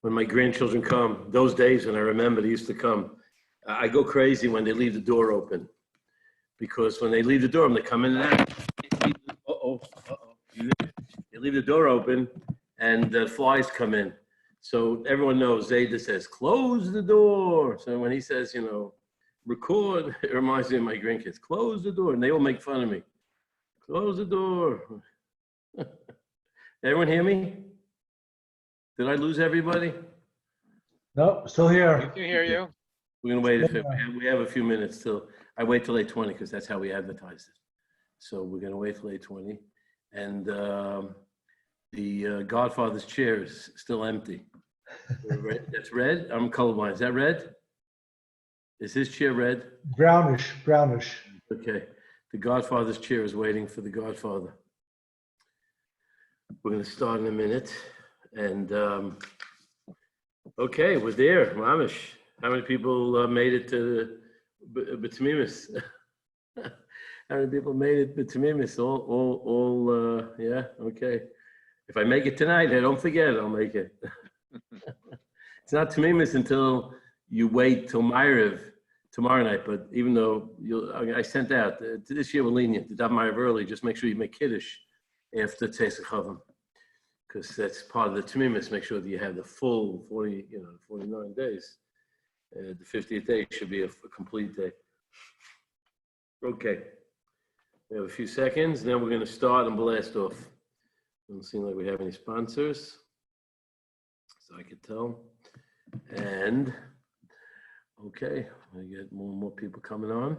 when my grandchildren come, those days when I remember they used to come, I go crazy when they leave the door open. Because when they leave the door open, they come in and out. They leave the door open and the flies come in. So everyone knows Zayda says, close the door. So when he says, record, it reminds me of my grandkids, close the door. And they all make fun of me. Close the door. Everyone hear me? Did I lose everybody? No, still here. We can hear you. We're gonna wait. We have a few minutes till, I wait till 8:20 because that's how we advertise it. So we're gonna wait till 8:20. And the Godfather's chair is still empty. That's red? I'm colorblind. Is that red? Is his chair red? Brownish. Okay. The Godfather's chair is waiting for the Godfather. We're going to start in a minute. And, okay, we're there. Mamish. How many people made it to B'Tamimis? How many people made it B'Tamimis? All, yeah, okay. If I make it tonight, I don't forget, I'll make it. It's not Tamimis until you wait till Ma'ariv tomorrow night, but even though I sent out, this year we're lenient, the Dav Ma'ariv early, just make sure you make Kiddush after Tzeitzei Chavim, because that's part of the Tamimis, make sure that you have the full 49 days. The 50th day should be a complete day. Okay, we have a few seconds, then we're going to start and blast off. Doesn't seem like we have any sponsors, so I could tell. And okay, we get more and more people coming on.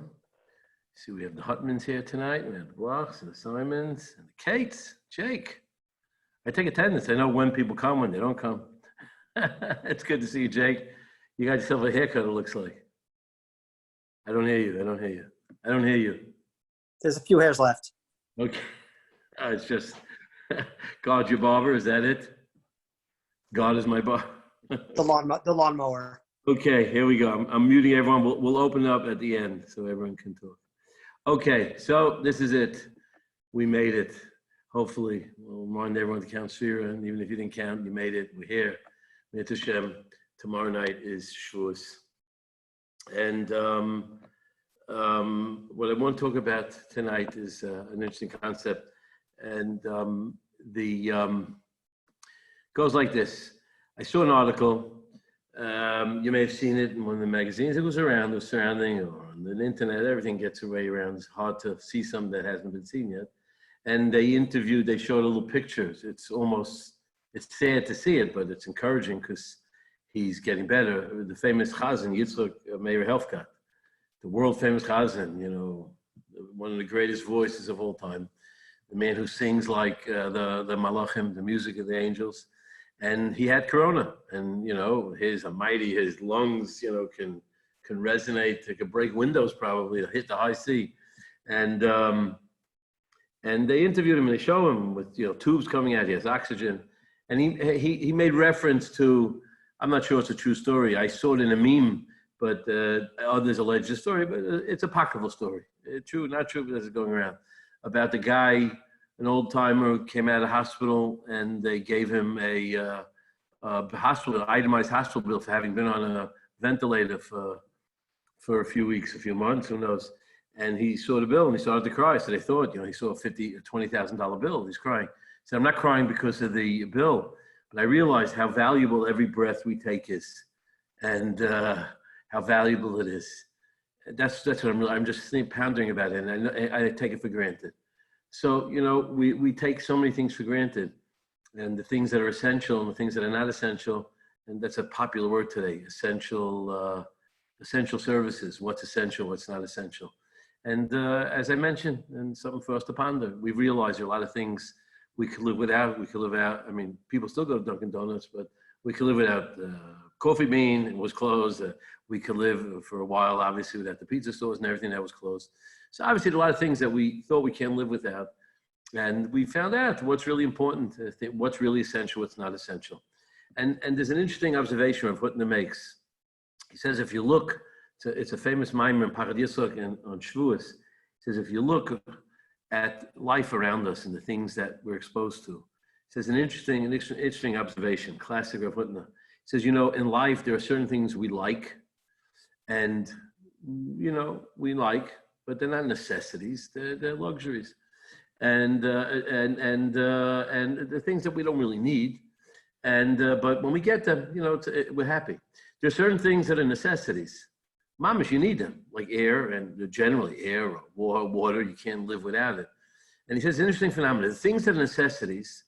See, we have the Hutmans here tonight. We have the Blocks and the Simons and the Kates. Jake, I take attendance. I know when people come, when they don't come. It's good to see you, Jake. You got yourself a haircut, it looks like. I don't hear you. There's a few hairs left. Okay. It's just, God, your barber, is that it? God is my barber. The lawnmower. Okay, here we go. I'm muting everyone. We'll open it up at the end so everyone can talk. Okay, so this is it. We made it. Hopefully, we'll remind everyone to count Shira, and even if you didn't count, you made it. We're here. Mitzvah Shem. Tomorrow night is Shavuos. And what I want to talk about tonight is an interesting concept. And goes like this. I saw an article. You may have seen it in one of the magazines. It was around, it was surrounding, or on the internet. Everything gets away around. It's hard to see something that hasn't been seen yet. And they showed a little pictures. It's sad to see it, but it's encouraging because he's getting better. The famous Chazan, Yitzchak Meir Helfkat, the world famous Chazan, one of the greatest voices of all time. The man who sings like the Malachim, the music of the angels. And he had corona, and his lungs, can resonate. It could break windows probably, hit the high C, and they interviewed him and they show him with tubes coming out. He has oxygen, and he made reference to, I'm not sure it's a true story. I saw it in a meme, but others allege the story, but it's a apocryphal story. True, not true, but it's going around about the guy. An old timer who came out of hospital and they gave him a itemized hospital bill for having been on a ventilator for a few weeks, a few months, who knows. And he saw the bill and he started to cry. So they thought, he saw a $50,000 or $20,000 bill. He's crying. He said, I'm not crying because of the bill, but I realized how valuable every breath we take is, and how valuable it is. That's what I'm just pondering about it, and I take it for granted. So, we take so many things for granted, and the things that are essential and the things that are not essential, and that's a popular word today, essential services, what's essential, what's not essential. And as I mentioned, and something for us to ponder, we realize there are a lot of things we could live without. People still go to Dunkin' Donuts, but we could live without Coffee Bean, it was closed. We could live for a while, obviously, without the pizza stores and everything that was closed. So obviously, there are a lot of things that we thought we can't live without. And we found out what's really important, what's really essential, what's not essential. And there's an interesting observation of Hutner makes. He says, if you look, it's a famous mimer in Parad Yisrael on Shavuos. He says, if you look at life around us and the things that we're exposed to, he says an interesting observation, classic of Hutner. He says, you know, in life, there are certain things we like and, you know, but they're not necessities, they're luxuries. And the things that we don't really need. But when we get them, you know, we're happy. There are certain things that are necessities. Mamish, you need them, like air, and generally air or water, you can't live without it. And he says, interesting phenomenon. The things that are necessities,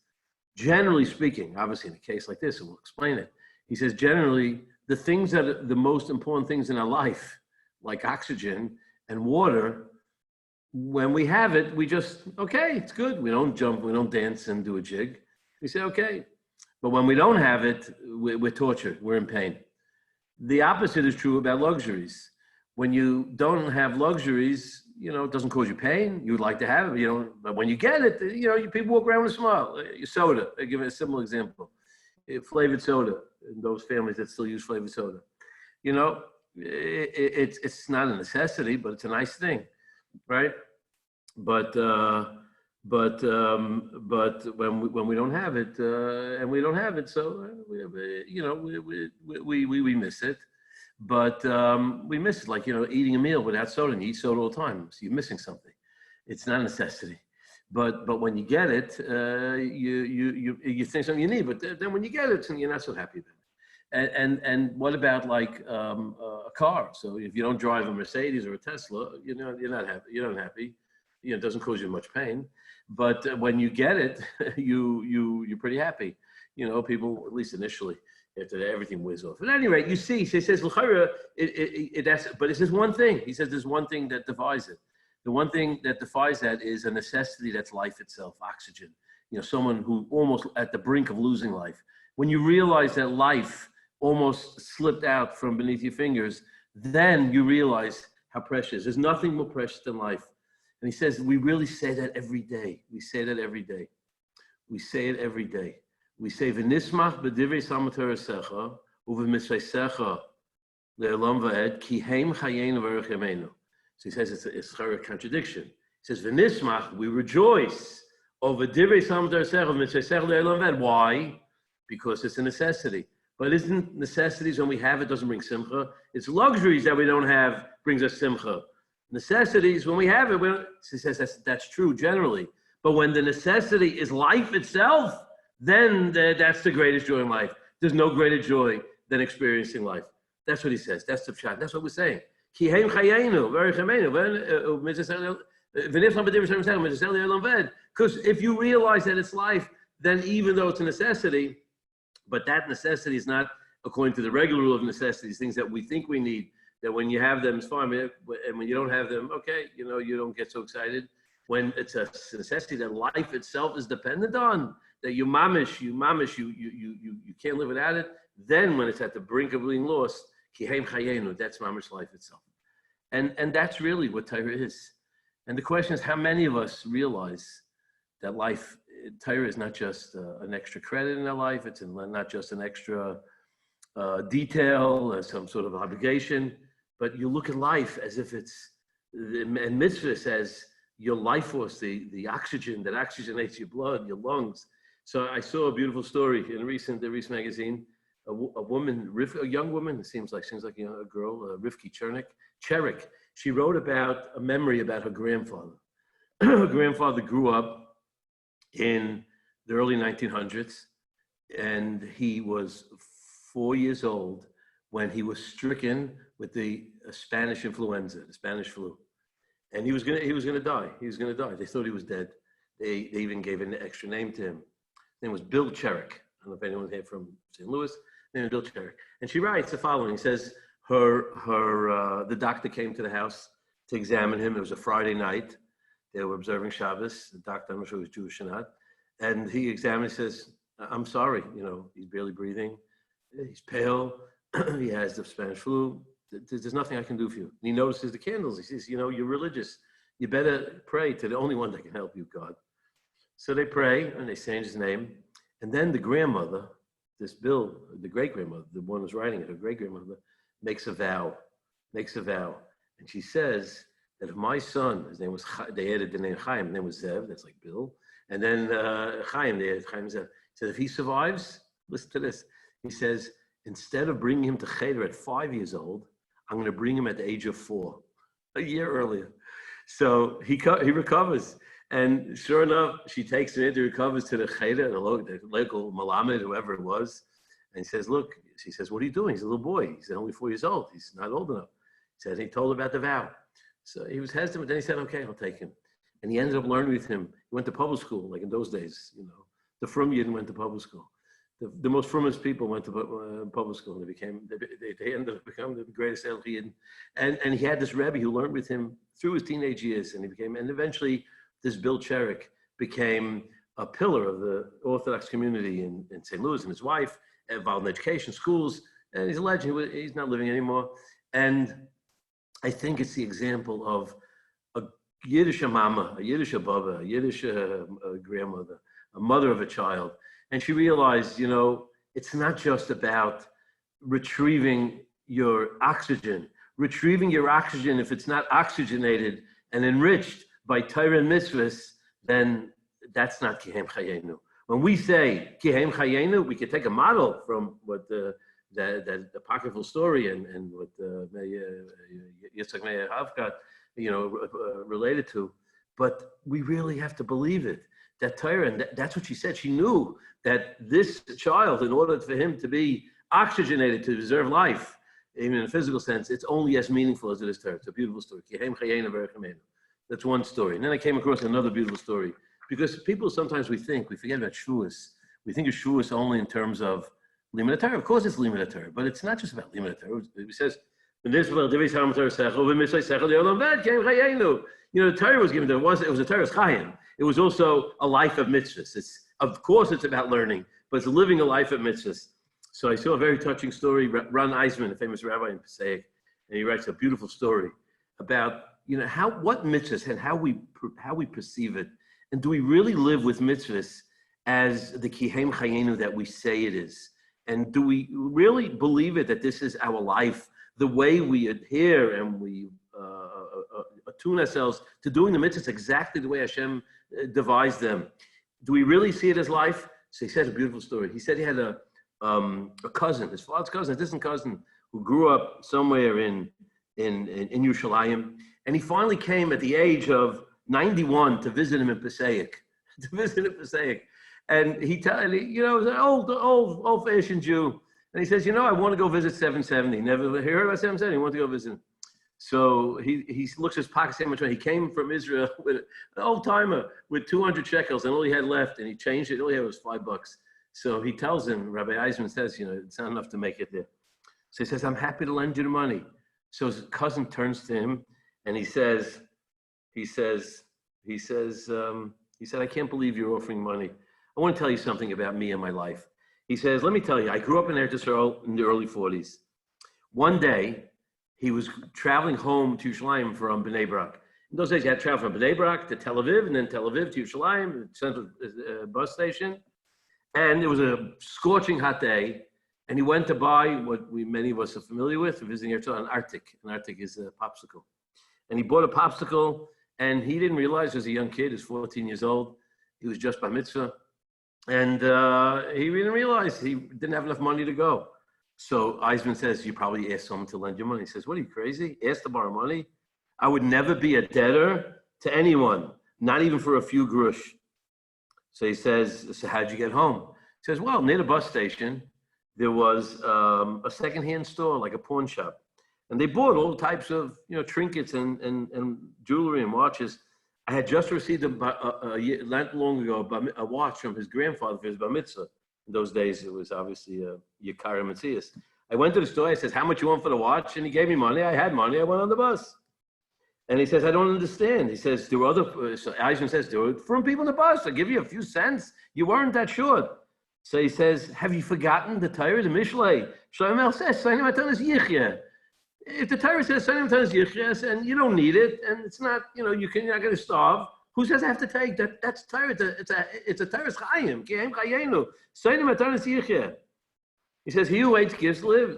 generally speaking, obviously in a case like this, and we'll explain it. He says, generally, the things that are the most important things in our life, like oxygen and water, when we have it, we just, okay, it's good. We don't jump, we don't dance and do a jig. We say, okay. But when we don't have it, we're tortured, we're in pain. The opposite is true about luxuries. When you don't have luxuries, you know, it doesn't cause you pain. You would like to have it, you know, but when you get it, you know, people walk around with a smile. Your soda, I give it a simple example. Flavored soda, in those families that still use flavored soda. You know, it's not a necessity, but it's a nice thing, right? But when we don't have it, and we don't have it, so you know, we miss it. But we miss it, like, you know, eating a meal without soda, and you eat soda all the time, so you're missing something. It's not a necessity. But when you get it, you think something you need, but then when you get it, you're not so happy about it. And what about like a car? So if you don't drive a Mercedes or a Tesla, you know, you're not happy. You're not happy. You know, it doesn't cause you much pain. But when you get it, you're pretty happy. You know, people, at least initially, after everything wears off. At any rate, you see, he says, but it says one thing. He says there's one thing that divides it. The one thing that defies that is a necessity that's life itself, oxygen. You know, someone who almost at the brink of losing life. When you realize that life almost slipped out from beneath your fingers, then you realize how precious. There's nothing more precious than life. And he says, we really say that every day. We say that every day. We say it every day. We say, "V'nismach b'divrei samoterasecha u'v'mitzvaysecha le'olam va'ed ki heim chayeinu v'erech yameinu." So he says it's a contradiction. He says, "V'nismach," we rejoice over divrei samoterasecha u'v'mitzvaysecha le'olam va'ed. Why? Because it's a necessity. But isn't necessities when we have it doesn't bring simcha? It's luxuries that we don't have brings us simcha. Necessities, when we have it, he says that's true generally. But when the necessity is life itself, then that's the greatest joy in life. There's no greater joy than experiencing life. That's what he says. That's the pshat. That's what we're saying. Because if you realize that it's life, then even though it's a necessity, but that necessity is not according to the regular rule of necessities, things that we think we need, that when you have them, it's fine. And when you don't have them, okay, you know, you don't get so excited. When it's a necessity that life itself is dependent on, that you mamish, you can't live without it, then when it's at the brink of being lost, kiheim chayenu, that's mamish life itself. And that's really what Torah is. And the question is, how many of us realize that life, Torah is not just an extra credit in our life, it's not just an extra detail, some sort of obligation, but you look at life as if it's, and mitzvah says, your life force, the oxygen that oxygenates your blood, your lungs. So I saw a beautiful story in the recent magazine. A woman, a young woman, it seems like a girl, Rivki Cherik. She wrote about a memory about her grandfather. Her grandfather grew up in the early 1900s, and he was 4 years old when he was stricken with the Spanish influenza, the Spanish flu. And he was gonna die. He was gonna die. They thought he was dead. They even gave an extra name to him. His name was Bill Cherik. I don't know if anyone's here from St. Louis. His name is Bill Cherik. And she writes the following. He says the doctor came to the house to examine him. It was a Friday night. They were observing Shabbos. The doctor, I'm not sure he was Jewish or not. And he examined, he says, "I'm sorry, you know, he's barely breathing. He's pale. He has the Spanish flu. There's nothing I can do for you." And he notices the candles. He says, "You know, you're religious. You better pray to the only one that can help you, God." So they pray and they change his name. And then the grandmother, this Bill, the great-grandmother, the one who's writing it, her great-grandmother, makes a vow. And she says that if my son, his name was, they added the name Chaim, his name was Zev, that's like Bill. And then Chaim, they added Chaim Zev. Said if he survives, listen to this. He says, instead of bringing him to cheder at 5 years old, I'm going to bring him at the age of 4, a year earlier. So he recovers. And sure enough, she takes him in, he recovers to the cheder, the local malamed, whoever it was. And he says, look, she says, what are you doing? He's a little boy. He's only 4 years old. He's not old enough. He said, he told her about the vow. So he was hesitant, but then he said, okay, I'll take him. And he ended up learning with him. He went to public school, like in those days, you know. The frum Yidden went to public school. The most frumest people went to public school. They ended up becoming the greatest El Yidden. And he had this Rabbi who learned with him through his teenage years. And eventually this Bill Cherrick became a pillar of the Orthodox community in St. Louis, and his wife, involved in education, schools, and he's a legend. He's not living anymore. And I think it's the example of a Yiddish mama, a Yiddish baba, a Yiddish grandmother, a mother of a child. And she realized, you know, it's not just about retrieving your oxygen. Retrieving your oxygen, if it's not oxygenated and enriched by Torah and mitzvahs, then that's not Kihem Chayenu. When we say Kihem Chayenu, we could take a model from what the apocryphal story and what Yitzhak Meir Havkat, you know, related to. But we really have to believe it. That Torah, and that's what she said. She knew that this child, in order for him to be oxygenated to deserve life, even in a physical sense, it's only as meaningful as it is Torah. It's a beautiful story. That's one story. And then I came across another beautiful story. Because people sometimes we forget about Shavuos. We think of Shavuos only in terms of Limud Torah. Of course it's Limud Torah, but it's not just about Limud Torah. It says, you know, the Torah was given, it was a Torah's Chayim. It was also a life of mitzvahs. Of course it's about learning, but it's living a life of mitzvahs. So I saw a very touching story, Ron Eisman, a famous rabbi in Passaic, and he writes a beautiful story about, you know, what mitzvahs and how we perceive it. And do we really live with mitzvahs as the Kihem Chayenu that we say it is? And do we really believe it, that this is our life, the way we adhere and we attune ourselves to doing the mitzvahs exactly the way Hashem devised them? Do we really see it as life? So he said a beautiful story. He said he had a cousin, his father's cousin, a distant cousin, who grew up somewhere in Yerushalayim. And he finally came at the age of 91 to visit him in Passaic, And he you know, he was an old-fashioned Jew. And he says, you know, I want to go visit 770. Never heard about 770. He wanted to go visit him. So he looks at his pocket, how much money. He came from Israel with an old-timer with 200 shekels, and all he had left, and he changed it. All he had was $5. So he tells him, Rabbi Eisman says, you know, it's not enough to make it there. So he says, I'm happy to lend you the money. So his cousin turns to him, and he said, I can't believe you're offering money. I want to tell you something about me and my life. He says, let me tell you, I grew up in Eretz Yisrael in the early 40s. One day, he was traveling home to Yerushalayim from Bnei Brak. In those days, you had to travel from Bnei Brak to Tel Aviv, and then Tel Aviv to Yerushalayim, central bus station. And it was a scorching hot day, and he went to buy what many of us are familiar with, visiting Eretz Yisrael, an Arctic. An Arctic is a popsicle. And he bought a popsicle, and he didn't realize, as a young kid, he was 14 years old, he was just bar mitzvah, and he didn't realize he didn't have enough money to go. So Eisman says, you probably asked someone to lend you money. He says, what are you, crazy? Ask to borrow money? I would never be a debtor to anyone, not even for a few grush. So he says, so how'd you get home? He says, well, near the bus station, there was a secondhand store, like a pawn shop. And they bought all types of, you know, trinkets and jewelry and watches. I had just received not long ago a watch from his grandfather for his bar mitzvah. In those days, it was obviously Yekara Metzias. I went to the store. I said, how much you want for the watch? And he gave me money. I had money. I went on the bus. And he says, I don't understand. He says, there were other, so Eisman says, there were from people on the bus. I give you a few cents. You weren't that short. So he says, have you forgotten the Torah, the Mishlei? Shlomo says, if the Torah says, and you don't need it, and it's not, you know, you're not going to starve, who says I have to take that? That's Torah. It's a Torah's Chayim. He says, he who hates gifts lives.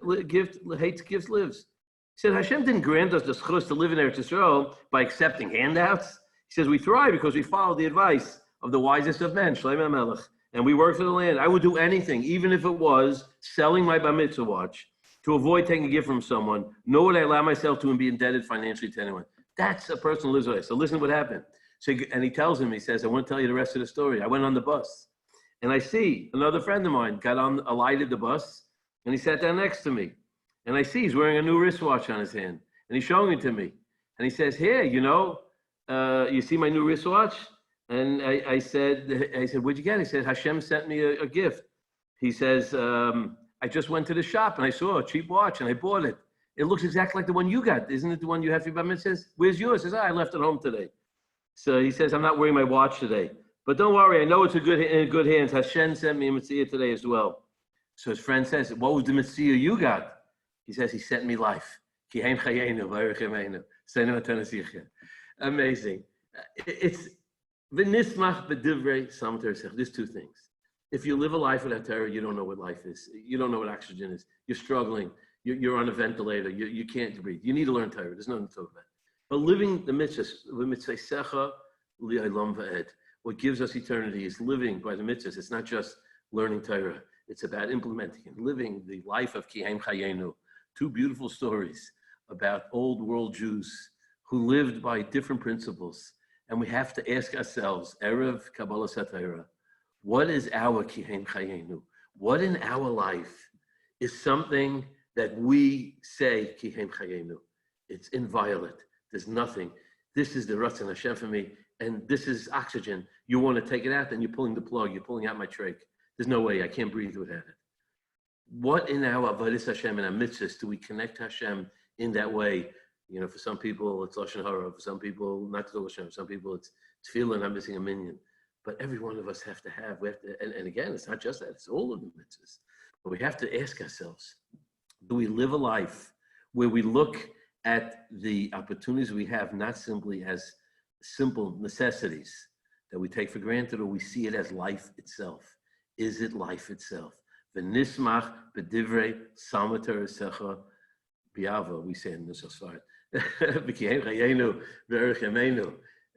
He said, Hashem didn't grant us the schus to live in Eretz Yisrael by accepting handouts. He says, we thrive because we follow the advice of the wisest of men, Shlomo Melech. and we work for the land. I would do anything, even if it was selling my bar mitzvah watch to avoid taking a gift from someone, nor would I allow myself to be indebted financially to anyone. That's a person who lives like. So listen to what happened. So, and he tells him, he says, I want to tell you the rest of the story. I went on the bus, and I see another friend of mine alighted the bus, and he sat down next to me. And I see he's wearing a new wristwatch on his hand, and he's showing it to me. And he says, here, you see my new wristwatch? And I said, where'd you get it? He said, Hashem sent me a gift. He says, I just went to the shop and I saw a cheap watch and I bought it. It looks exactly like the one you got. Isn't it the one you have for your bar mitzvah? Says, where's yours? He says, I left it home today. So he says, I'm not wearing my watch today. But don't worry, I know it's in good hands. Hashem sent me a mitzvah today as well. So his friend says, what was the mitzvah you got? He says, he sent me life. Amazing. It's there's two things. If you live a life without Torah, you don't know what life is. You don't know what oxygen is. You're struggling. You're on a ventilator. You can't breathe. You need to learn Torah. There's nothing to talk about. But living the mitzvahs, what gives us eternity is living by the mitzvahs. It's not just learning Torah. It's about implementing and living the life of Ki Haim Chayenu. Two beautiful stories about old world Jews who lived by different principles. And we have to ask ourselves, Erev Kabbalah Satira, what is our Ki Haim Chayenu? What in our life is something that we say Ki Haim Chayenu? It's inviolate. There's nothing. This is the Ratzon Hashem for me, and this is oxygen. You want to take it out, then you're pulling the plug. You're pulling out my trach. There's no way. I can't breathe without it. What in our Avodas Hashem and our mitzvahs do we connect Hashem in that way? For some people it's Lashon Hara. For some people, not to Hashem. For some people it's tefillah. I'm missing a minyan. But every one of us we have to, and again, it's not just that. It's all of the mitzvahs. But we have to ask ourselves, do we live a life where we look at the opportunities we have not simply as simple necessities that we take for granted, or we see it as life itself? Is it life itself? V'nismach b'divrei samater secha biava, we say in the Sosfar.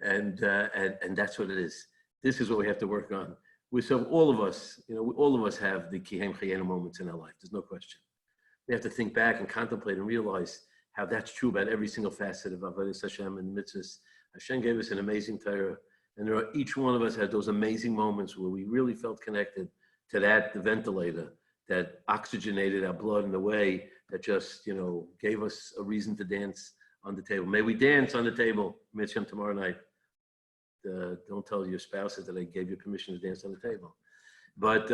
And that's what it is. This is what we have to work on. All of us have the Ki Haim Chayenu moments in our life. There's no question. We have to think back and contemplate and realize how that's true about every single facet of Avodas Hashem and mitzvahs. Hashem gave us an amazing Torah, and each one of us had those amazing moments where we really felt connected to the ventilator that oxygenated our blood in a way that just, gave us a reason to dance on the table. May we dance on the table, Mitzvah, tomorrow night. Don't tell your spouses that I gave you permission to dance on the table. But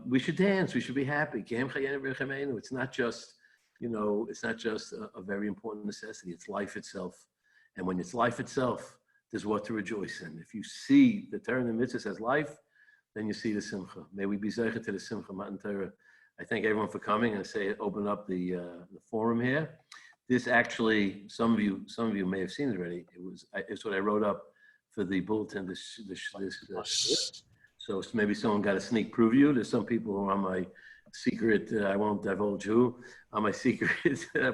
we should dance. We should be happy. It's not just, a very important necessity. It's life itself. And when it's life itself, there's what to rejoice in. If you see the Torah and the mitzvahs as life, then you see the simcha. May we be zeicha to the simcha, Matan Torah. I thank everyone for coming, and I say open up the forum here. This actually, some of you may have seen it already. It's what I wrote up for the bulletin. So maybe someone got a sneak preview. There's some people who are on my secret, I won't divulge who, on my secret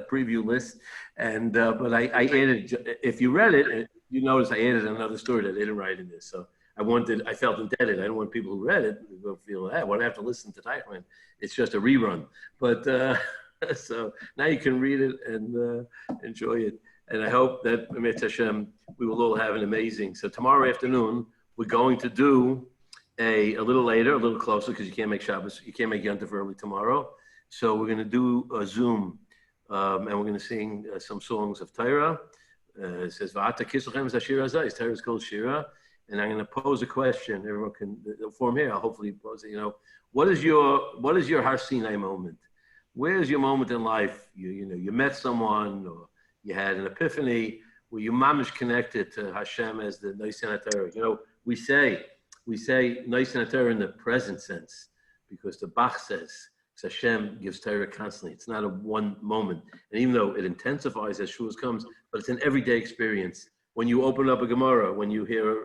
preview list. And but I added, if you read it, you notice I added another story that they didn't write in this. So I felt indebted. I don't want people who read it to go feel, hey, I want to have to listen to Teichman. It's just a rerun. But so now you can read it and enjoy it. And I hope that, B'meit Hashem, we will all have an amazing. So tomorrow afternoon, we're going to do a little later, a little closer, because you can't make Shabbos, you can't make Yom Tov early tomorrow. So we're going to do a Zoom, and we're going to sing some songs of Torah. It says, V'ata kisochem zashir hazai. Torah is called Shira. And I'm going to pose a question. Everyone can, the form here, I'll hopefully pose it. What is your Har Sinai moment? Where's your moment in life? You met someone, or you had an epiphany, where you mamish connected to Hashem as the Noisan HaTorah. We say Noisan HaTorah in the present sense, because the Bach says Hashem gives Torah constantly. It's not a one moment. And even though it intensifies as Shavuos comes, but it's an everyday experience. When you open up a Gemara, when you hear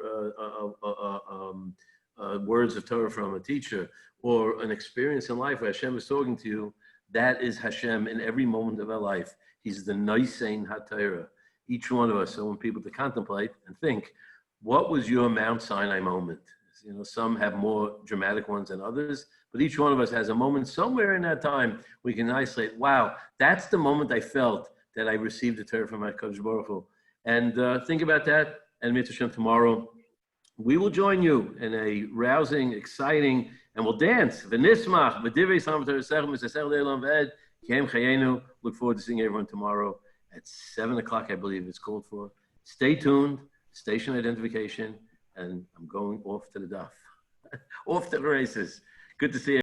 words of Torah from a teacher, or an experience in life where Hashem is talking to you, that is Hashem in every moment of our life. He's the Noisan HaTorah. Each one of us, I want people to contemplate and think, what was your Mount Sinai moment? You know, some have more dramatic ones than others, but each one of us has a moment somewhere in that time we can isolate. Wow, that's the moment I felt that I received the Torah from my Kodesh Baruch Hu. And think about that. And Mitzvah Shem, tomorrow we will join you in a rousing, exciting, and we'll dance. V'nismach, v'divrei samar Torah sechem, v'sesech le'elam v'ed, k'hem chayenu. Look forward to seeing everyone tomorrow at 7 o'clock, I believe it's called for. Stay tuned, station identification, and I'm going off to the daf, off to the races. Good to see you.